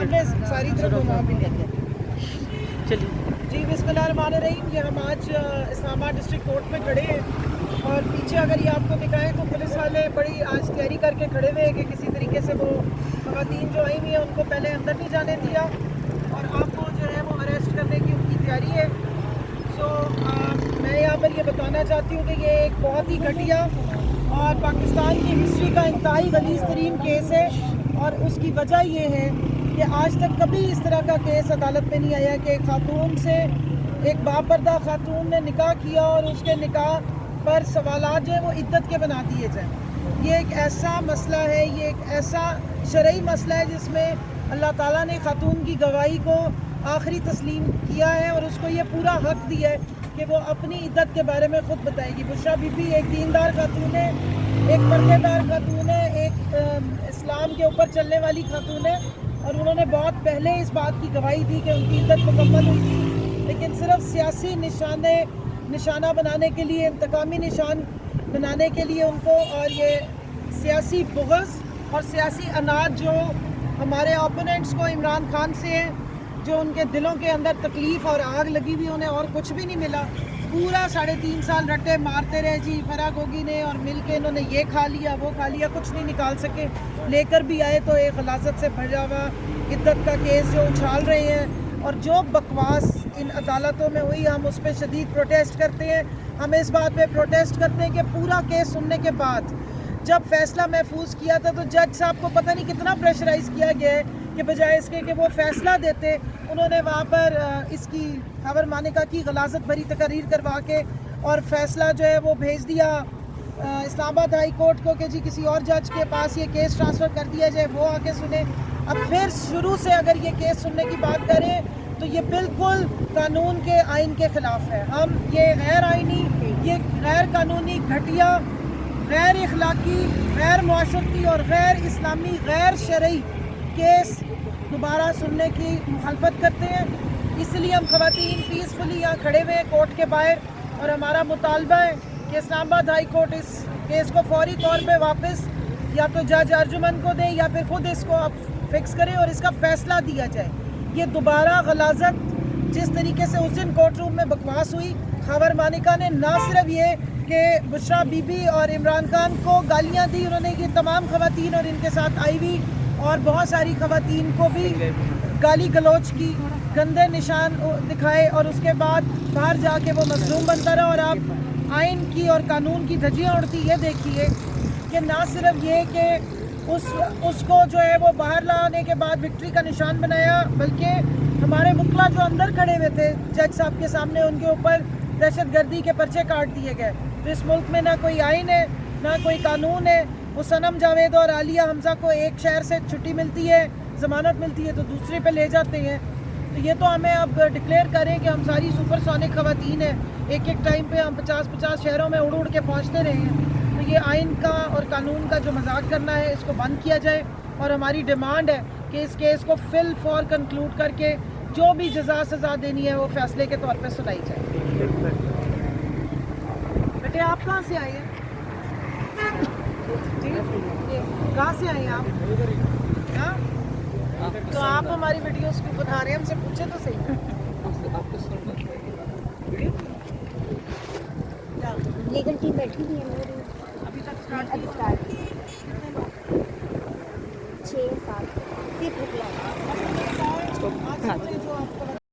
हमने सारी तरफ घुमा भी लेते हैं। चलिए जी बिस्मिल्लाहिर्रहमानिर्रहीम। ये हम आज इस्लामाबाद डिस्ट्रिक्ट कोर्ट में खड़े हैं और पीछे अगर ये आपको दिखाएं तो पुलिस वाले बड़ी आज तैयारी करके खड़े हुए हैं कि किसी तरीके से वो ख़वातीन जो आई हुई हैं उनको पहले अंदर नहीं जाने दिया और आपको जो है वो अरेस्ट करने की उनकी तैयारी है। मैं यहाँ पर ये बताना चाहती हूँ कि ये एक बहुत ही घटिया और पाकिस्तान की हिस्ट्री का इंतहाई गलीज़ तरीन केस है और उसकी वजह ये है कि आज तक कभी इस तरह का केस अदालत में नहीं आया कि एक खातून से, एक बापर्दा खातून ने निकाह किया और उसके निकाह पर सवालात जो है वो इद्दत के बना दिए जाएं। ये एक ऐसा मसला है, ये एक ऐसा शरई मसला है जिसमें अल्लाह ताला ने खातून की गवाही को आखिरी तस्लीम किया है और उसको ये पूरा हक दिया है कि वो अपनी इद्दत के बारे में ख़ुद बताएगी। बुशरा बीबी एक दीनदार खातून है, एक पर्देदार खातून है, एक इस्लाम के ऊपर चलने वाली खातून है और उन्होंने बहुत पहले इस बात की गवाही दी कि उनकी इद्दत मुकम्मल हुई थी, लेकिन सिर्फ सियासी निशाना बनाने के लिए, इंतकामी निशान बनाने के लिए उनको और ये सियासी बुग़्ज़ और सियासी अनाज जो हमारे ओपोनेंट्स को इमरान खान से है, जो उनके दिलों के अंदर तकलीफ़ और आग लगी हुई, उन्हें और कुछ भी नहीं मिला। पूरा 3.5 साल रट्टे मारते रहे जी फराग होगी ने और मिल के इन्होंने ये खा लिया वो खा लिया, कुछ नहीं निकाल सके। लेकर भी आए तो एक गलाजत से भरा हुआ इद्दत का केस जो उछाल रहे हैं और जो बकवास इन अदालतों में हुई, हम उस पर शदीद प्रोटेस्ट करते हैं। हम इस बात पे प्रोटेस्ट करते हैं कि पूरा केस सुनने के बाद जब फैसला महफूज किया था तो जज साहब को पता नहीं कितना प्रेशराइज किया गया है कि बजाय इसके कि वो फ़ैसला देते, उन्होंने वहाँ पर इसकी खबर मानिका की गलाजत भरी तकरीर करवा के और फ़ैसला जो है वो भेज दिया इस्लामाबाद हाई कोर्ट को कि जी किसी और जज के पास ये केस ट्रांसफ़र कर दिया जाए, वो आके सुने। अब फिर शुरू से अगर ये केस सुनने की बात करें तो ये बिल्कुल कानून के आइन के ख़िलाफ़ है। हम ये गैर आइनी, ये गैर कानूनी, घटिया, गैर इखलाकी, गैर मुआशरती और गैर इस्लामी, गैर शरई केस दोबारा सुनने की मुखालफत करते हैं। इसलिए हम ख़वातीन पीसफुली यहाँ खड़े हुए हैं कोर्ट के बाहर और हमारा मुतालबा है कि इस्लामाबाद हाई कोर्ट इस केस को फौरी तौर पे वापस या तो जज अर्जुमन को दें या फिर ख़ुद इसको अब फिक्स करें और इसका फ़ैसला दिया जाए। ये दोबारा गलाजत जिस तरीके से उस दिन कोर्ट रूम में बकवास हुई, खबर मानिका ने ना सिर्फ ये कि बुशरा बीबी और इमरान खान को गालियाँ दी, उन्होंने ये तमाम ख़वातीन और इनके साथ आई हुई और बहुत सारी ख़वातीन को भी गाली गलौज की, गंदे निशान दिखाए और उसके बाद बाहर जाके वो मजलूम बनता रहा। और आप आइन की और कानून की धज्जियाँ उड़ती ये देखिए कि ना सिर्फ ये कि उसको जो है वो बाहर लाने के बाद विक्ट्री का निशान बनाया, बल्कि हमारे मुकला जो अंदर खड़े हुए थे जज साहब के सामने, उनके ऊपर दहशतगर्दी के पर्चे काट दिए गए। तो इस मुल्क में ना कोई आइन है ना कोई कानून है। वो सनम जावेद और आलिया हमजा को एक शहर से छुट्टी मिलती है, ज़मानत मिलती है तो दूसरे पे ले जाते हैं। तो ये तो हमें अब डिक्लेयर करें कि हम सारी सुपरसोनिक ख़वातीन हैं, एक एक टाइम पे हम 50-50 शहरों में उड़ उड़ के पहुँचते रहे हैं। तो ये आइन का और कानून का जो मजाक करना है इसको बंद किया जाए और हमारी डिमांड है कि इस केस को फिल फॉर कंक्लूड करके जो भी जज़ा सज़ा देनी है वो फैसले के तौर पर सुनाई जाए। बेटे आप कहाँ से आए हैं? जी कहाँ से आए आप? हाँ तो आप हमारी वीडियोस क्यों बना रहे हैं? हमसे पूछे तो सही। लीगल टीम बैठी हुई है मेरी अभी तक स्टार्ट अभी स्टार्ट 6-7 सिर्फ रुपया जो आपको